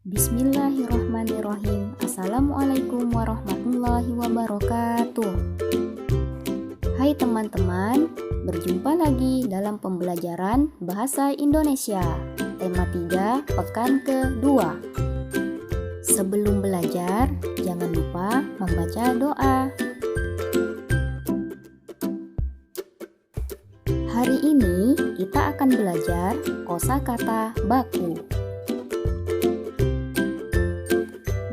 Bismillahirrahmanirrahim. Assalamualaikum warahmatullahi wabarakatuh. Hai teman-teman, berjumpa lagi dalam pembelajaran Bahasa Indonesia. Tema 3, pekan kedua. Sebelum belajar, jangan lupa membaca doa. Hari ini kita akan belajar kosakata baku.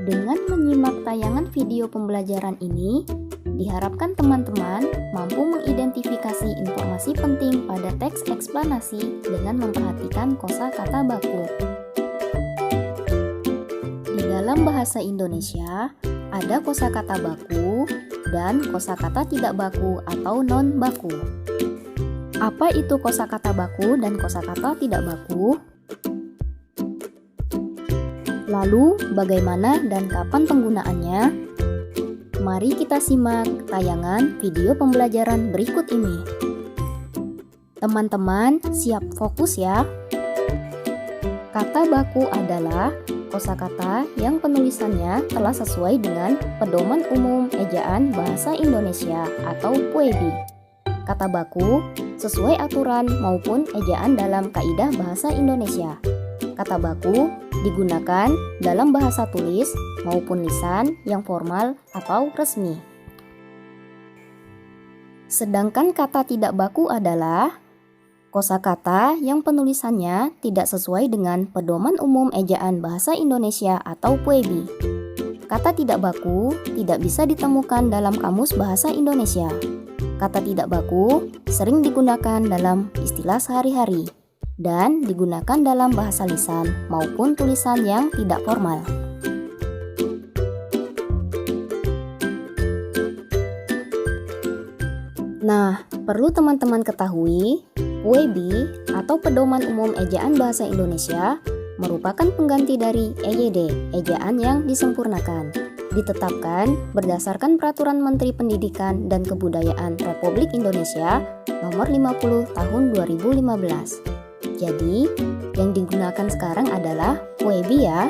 Dengan menyimak tayangan video pembelajaran ini, diharapkan teman-teman mampu mengidentifikasi informasi penting pada teks eksplanasi dengan memperhatikan kosakata baku. Di dalam bahasa Indonesia, ada kosakata baku dan kosakata tidak baku atau non-baku. Apa itu kosakata baku dan kosakata tidak baku? Lalu, bagaimana dan kapan penggunaannya? Mari kita simak tayangan video pembelajaran berikut ini. Teman-teman, siap fokus ya. Kata baku adalah kosakata yang penulisannya telah sesuai dengan Pedoman Umum Ejaan Bahasa Indonesia atau PUEBI. Kata baku sesuai aturan maupun ejaan dalam kaidah bahasa Indonesia. Kata baku digunakan dalam bahasa tulis maupun lisan yang formal atau resmi. Sedangkan kata tidak baku adalah kosakata yang penulisannya tidak sesuai dengan Pedoman Umum Ejaan Bahasa Indonesia atau PUEBI. Kata tidak baku tidak bisa ditemukan dalam Kamus Bahasa Indonesia. Kata tidak baku sering digunakan dalam istilah sehari-hari dan digunakan dalam bahasa lisan maupun tulisan yang tidak formal. Nah, perlu teman-teman ketahui, PUEBI atau Pedoman Umum Ejaan Bahasa Indonesia merupakan pengganti dari EYD, ejaan yang disempurnakan. Ditetapkan berdasarkan Peraturan Menteri Pendidikan dan Kebudayaan Republik Indonesia Nomor 50 Tahun 2015. Jadi, yang digunakan sekarang adalah PUEBI ya.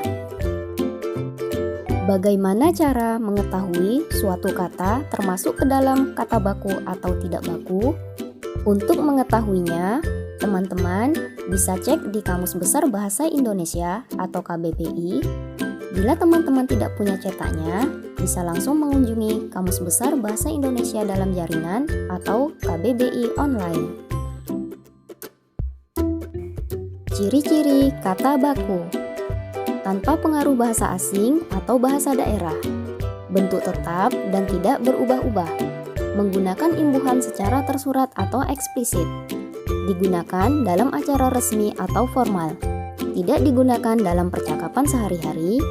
Bagaimana cara mengetahui suatu kata termasuk ke dalam kata baku atau tidak baku? Untuk mengetahuinya, teman-teman bisa cek di Kamus Besar Bahasa Indonesia atau KBBI. Bila teman-teman tidak punya cetaknya, bisa langsung mengunjungi Kamus Besar Bahasa Indonesia dalam jaringan atau KBBI online. Ciri-ciri kata baku. Tanpa pengaruh bahasa asing atau bahasa daerah. Bentuk tetap dan tidak berubah-ubah. Menggunakan imbuhan secara tersurat atau eksplisit. Digunakan dalam acara resmi atau formal. Tidak digunakan dalam percakapan sehari-hari.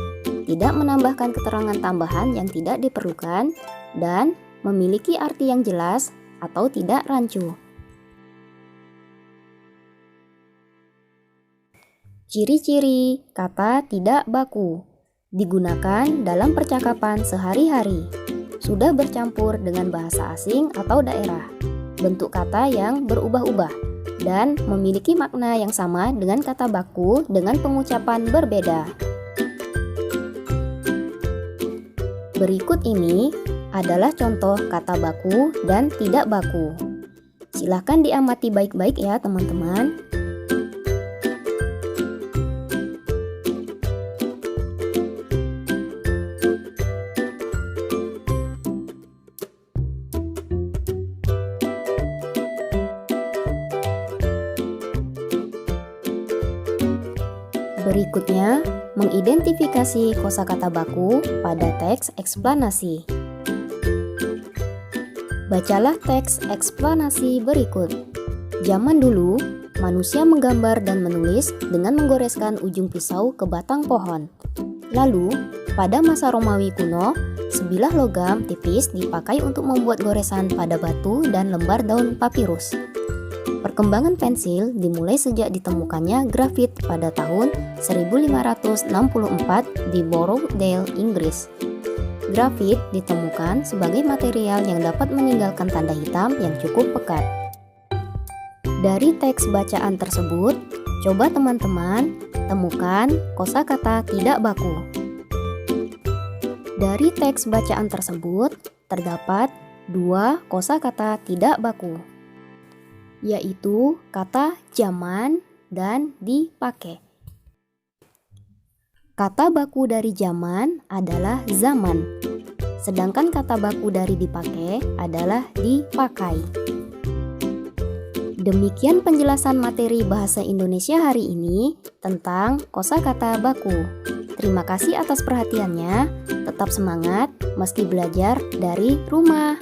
Tidak menambahkan keterangan tambahan yang tidak diperlukan, dan memiliki arti yang jelas atau tidak rancu. Ciri-ciri kata tidak baku. Digunakan dalam percakapan sehari-hari. Sudah bercampur dengan bahasa asing atau daerah. Bentuk kata yang berubah-ubah dan memiliki makna yang sama dengan kata baku dengan pengucapan berbeda. Berikut ini adalah contoh kata baku dan tidak baku. Silahkan diamati baik-baik ya teman-teman. Berikutnya, mengidentifikasi kosakata baku pada teks eksplanasi. Bacalah teks eksplanasi berikut. Zaman dulu, manusia menggambar dan menulis dengan menggoreskan ujung pisau ke batang pohon. Lalu, pada masa Romawi kuno, sebilah logam tipis dipakai untuk membuat goresan pada batu dan lembar daun papirus. Perkembangan pensil dimulai sejak ditemukannya grafit pada tahun 1564 di Borrowdale, Inggris. Grafit ditemukan sebagai material yang dapat meninggalkan tanda hitam yang cukup pekat. Dari teks bacaan tersebut, coba teman-teman Temukan kosakata tidak baku. Dari teks bacaan tersebut terdapat 2 kosakata tidak baku, yaitu kata zaman dan dipakai. Kata baku dari zaman adalah zaman, sedangkan kata baku dari dipakai adalah dipakai. Demikian penjelasan materi bahasa Indonesia hari ini tentang kosakata baku. Terima kasih atas perhatiannya. Tetap semangat meski belajar dari rumah.